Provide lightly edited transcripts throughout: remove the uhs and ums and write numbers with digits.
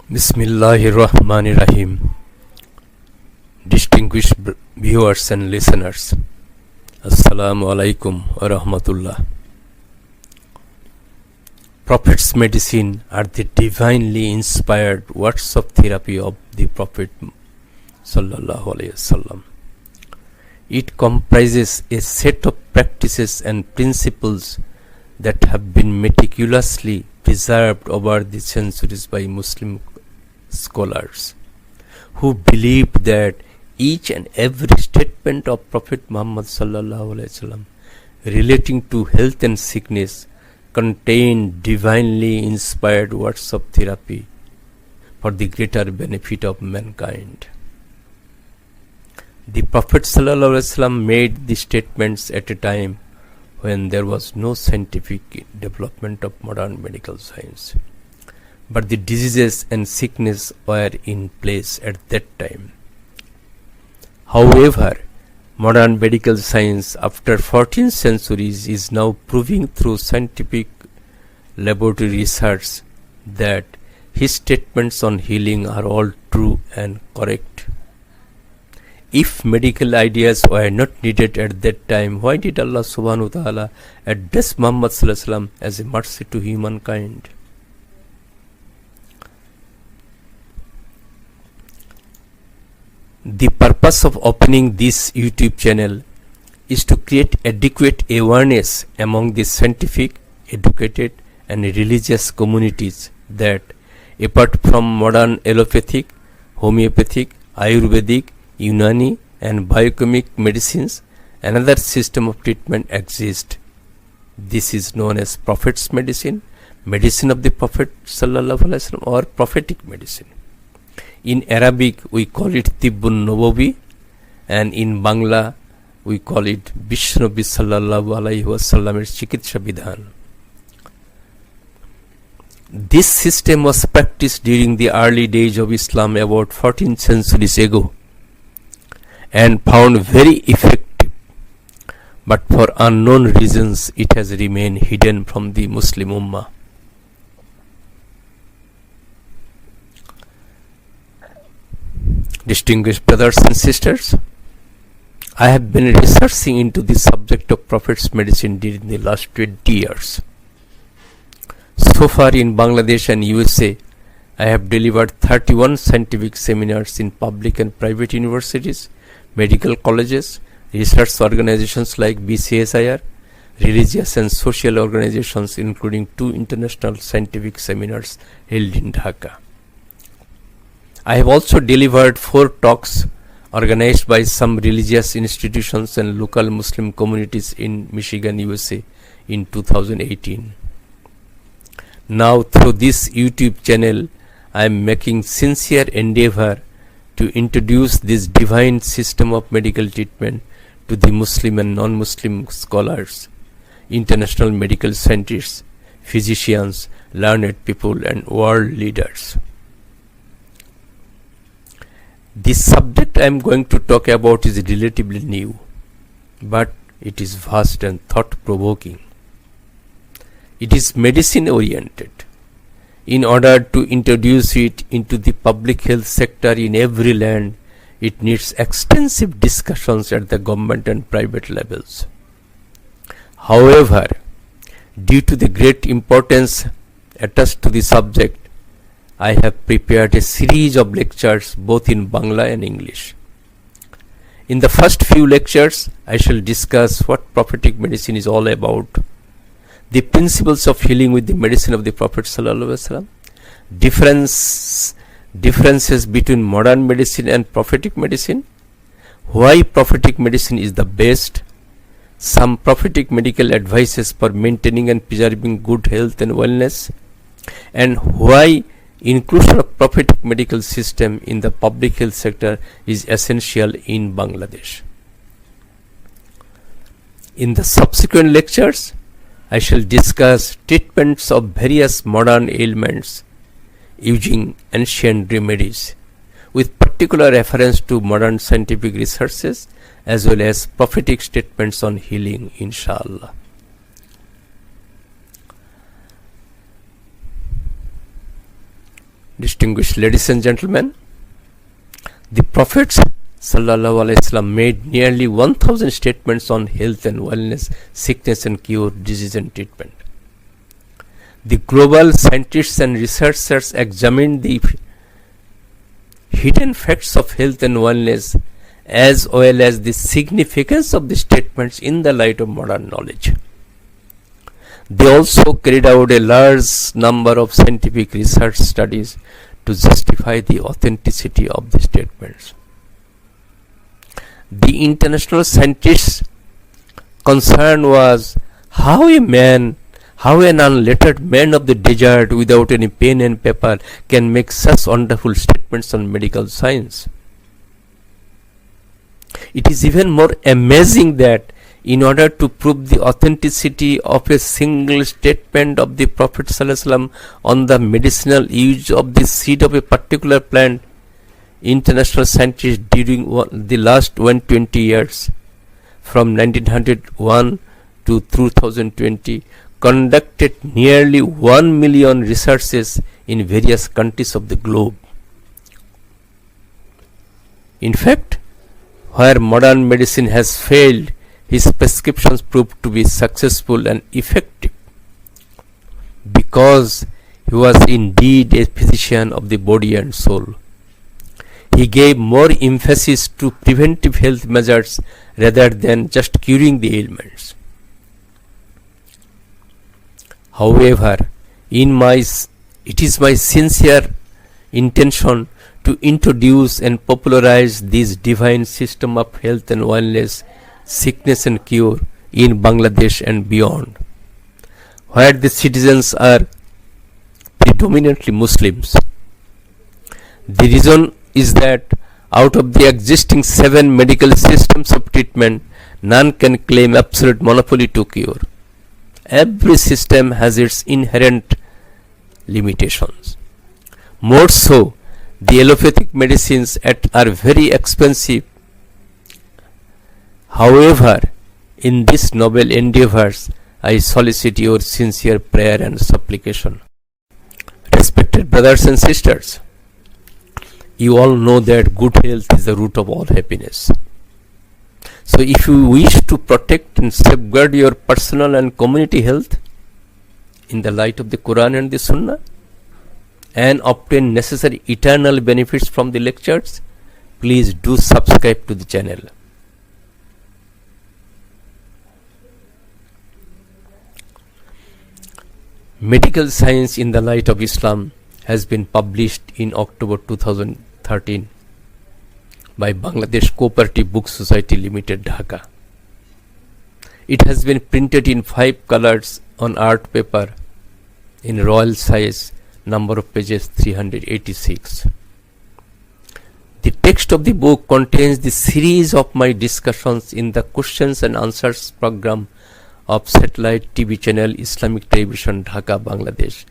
Bismillahirrahmanirrahim. Distinguished viewers and listeners, Assalamu alaikum wa rahmatullah. Prophet's medicine are the divinely inspired words of therapy of the Prophet sallallahu alaihi wasallam. It comprises a set of practices and principles that have been meticulously preserved over the centuries by Muslim scholars who believe that each and every statement of Prophet Muhammad sallallahu alaihi wasallam relating to health and sickness contain divinely inspired words of therapy for the greater benefit of mankind. The Prophet sallallahu alaihi wasallam made the statements at a time when there was no scientific development of modern medical science, but the diseases and sickness were in place at that time. However, modern medical science after 14 centuries is now proving through scientific laboratory research that his statements on healing are all true and correct. If medical ideas were not needed at that time, why did Allah subhanahu wa ta'ala address Muhammad sallallahu alaihi wasallam as a mercy to humankind? The purpose of opening this YouTube channel is to create adequate awareness among the scientific, educated and religious communities that apart from modern allopathic, homeopathic, Ayurvedic, Unani and biochemic medicines, another system of treatment exists. This is known as Prophet's medicine, medicine of the Prophet sallallahu alaihi wasallam, or prophetic medicine. In Arabic we call it Tibbun Nabawi, and in Bangla we call it Bishnobi sallallahu alaihi wasallam Chikitsha Bidhan. This system was practiced during the early days of Islam about 14 centuries ago and found very effective, but for unknown reasons it has remained hidden from the Muslim Ummah. Distinguished brothers and sisters, I have been researching into the subject of Prophet's medicine during the last 20 years. So far in Bangladesh and USA, I have delivered 31 scientific seminars in public and private universities, medical colleges, research organizations like BCSIR, religious and social organizations including 2 international scientific seminars held in Dhaka. I have also delivered 4 talks organized by some religious institutions and local Muslim communities in Michigan, USA in 2018. Now through this YouTube channel, I am making sincere endeavor to introduce this divine system of medical treatment to the Muslim and non-Muslim scholars, international medical scientists, physicians, learned people and world leaders. This subject I am going to talk about is relatively new, but it is vast and thought-provoking. It is medicine oriented. In order to introduce it into the public health sector in every land, it needs extensive discussions at the government and private levels. However, due to the great importance attached to the subject, I have prepared a series of lectures both in Bangla and English. In the first few lectures, I shall discuss what prophetic medicine is all about, the principles of healing with the medicine of the Prophet sallallahu alaihi wasallam, differences between modern medicine and prophetic medicine, why prophetic medicine is the best, some prophetic medical advices for maintaining and preserving good health and wellness, and why inclusion of prophetic medical system in the public health sector is essential in Bangladesh. In the subsequent lectures, I shall discuss treatments of various modern ailments using ancient remedies, with particular reference to modern scientific researches as well as prophetic statements on healing, inshallah. Distinguished ladies and gentlemen, the Prophet Sallallahu Alaihi Wasallam made nearly 1000 statements on health and wellness, sickness and cure, disease and treatment. The global scientists and researchers examined the hidden facts of health and wellness as well as the significance of the statements in the light of modern knowledge. They also carried out a large number of scientific research studies to justify the authenticity of the statements. The international scientists' concern was how an unlettered man of the desert without any pen and paper can make such wonderful statements on medical science. It is even more amazing that in order to prove the authenticity of a single statement of the Prophet ﷺ on the medicinal use of the seed of a particular plant, international scientists during the last 120 years, from 1901 to 2020, conducted nearly 1 million researches in various countries of the globe. In fact, where modern medicine has failed, his prescriptions proved to be successful and effective because he was indeed a physician of the body and soul. He gave more emphasis to preventive health measures rather than just curing the ailments. However, it is my sincere intention to introduce and popularize this divine system of health and wellness, sickness and cure in Bangladesh and beyond, where the citizens are predominantly Muslims. The reason is that out of the existing 7 medical systems of treatment, none can claim absolute monopoly to cure. Every system has its inherent limitations. More so, the allopathic medicines are very expensive. However, in this noble endeavors, I solicit your sincere prayer and supplication. Respected brothers and sisters, you all know that good health is the root of all happiness. So if you wish to protect and safeguard your personal and community health in the light of the Quran and the Sunnah, and obtain necessary eternal benefits from the lectures, please do subscribe to the channel. Medical Science in the Light of Islam has been published in October 2013 by Bangladesh Cooperative Book Society Limited, Dhaka. It has been printed in 5 colors on art paper in royal size, number of pages 386. The text of the book contains the series of my discussions in the questions and answers program of satellite TV channel Islamic Television, Dhaka, Bangladesh,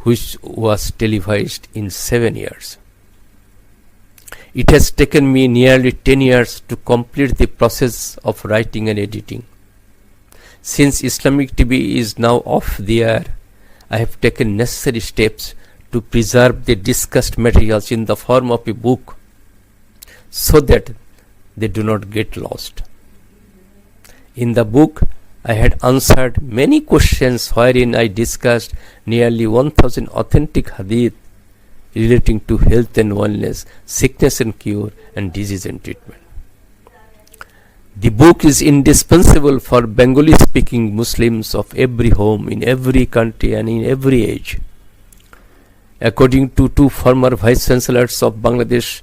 which was televised in 7 years. It has taken me nearly 10 years to complete the process of writing and editing. Since Islamic TV is now off the air, I have taken necessary steps to preserve the discussed materials in the form of a book so that they do not get lost. In the book, I had answered many questions wherein I discussed nearly 1000 authentic hadith relating to health and wellness, sickness and cure, and disease and treatment. The book is indispensable for Bengali-speaking Muslims of every home, in every country and in every age. According to 2 former Vice Chancellors of Bangladesh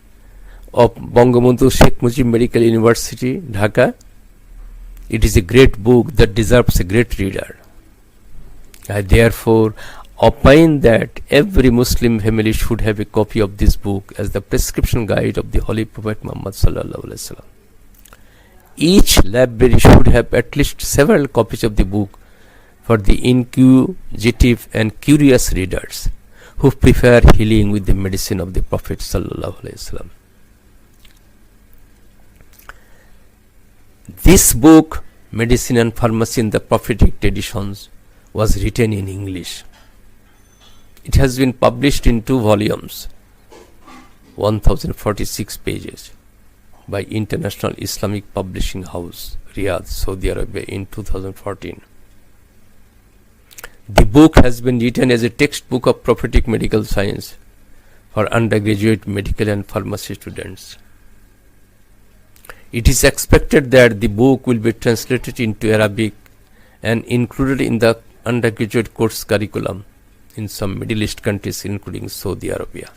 of Bangabandhu Sheikh Mujib Medical University, Dhaka, it is a great book that deserves a great reader. I therefore opine that every Muslim family should have a copy of this book as the prescription guide of the Holy Prophet Muhammad Sallallahu Alaihi Wasallam. Each library should have at least several copies of the book for the inquisitive and curious readers who prefer healing with the medicine of the Prophet Sallallahu Alaihi Wasallam. This book, Medicine and Pharmacy in the Prophetic Traditions, was written in English. It has been published in 2 volumes, 1046 pages, by International Islamic Publishing House, Riyadh, Saudi Arabia in 2014. The book has been written as a textbook of prophetic medical science for undergraduate medical and pharmacy students. It is expected that the book will be translated into Arabic and included in the undergraduate course curriculum in some Middle East countries including Saudi Arabia.